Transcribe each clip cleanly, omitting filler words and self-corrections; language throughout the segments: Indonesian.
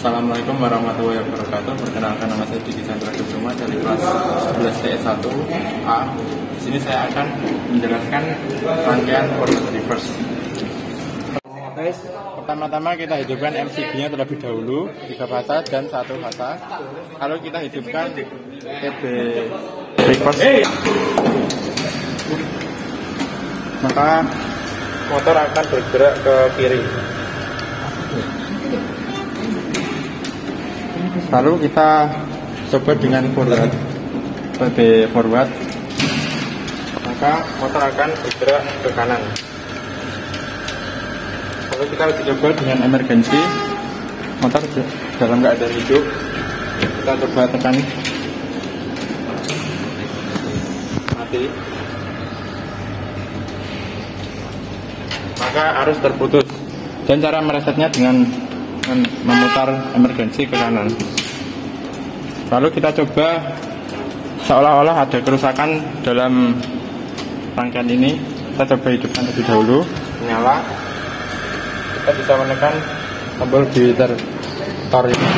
Assalamualaikum warahmatullahi wabarakatuh. Perkenalkan, nama saya Diki Chandra Kusuma dari kelas 11 TS1A. Di sini saya akan menjelaskan rangkaian forward reverse. Pertama-tama kita hidupkan MCB-nya terlebih dahulu, 3 fasa dan 1 fasa. Lalu kita hidupkan TB reverse. Maka motor akan bergerak ke kiri. Lalu kita coba dengan forward, TB forward, maka motor akan bergerak ke kanan. Lalu kita coba dengan emergency, motor dalam keadaan hidup, kita coba tekan mati, maka arus terputus. Dan cara meresetnya dengan memutar emergency ke kanan. Lalu kita coba seolah-olah ada kerusakan dalam rangkaian ini. Kita coba hidupkan terlebih dahulu, menyala. Kita bisa menekan tombol detector ini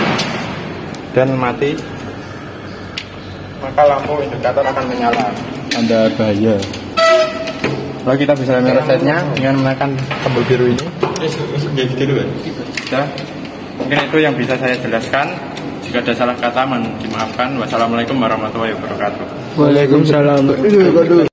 dan mati, maka lampu indikator akan menyala, tanda bahaya. Lalu kita bisa meresetnya dengan menekan tombol biru ini. Sudah, mungkin itu yang bisa saya jelaskan. Jika ada salah kata, mohon dimaafkan. Wassalamualaikum warahmatullahi wabarakatuh. Waalaikumsalam.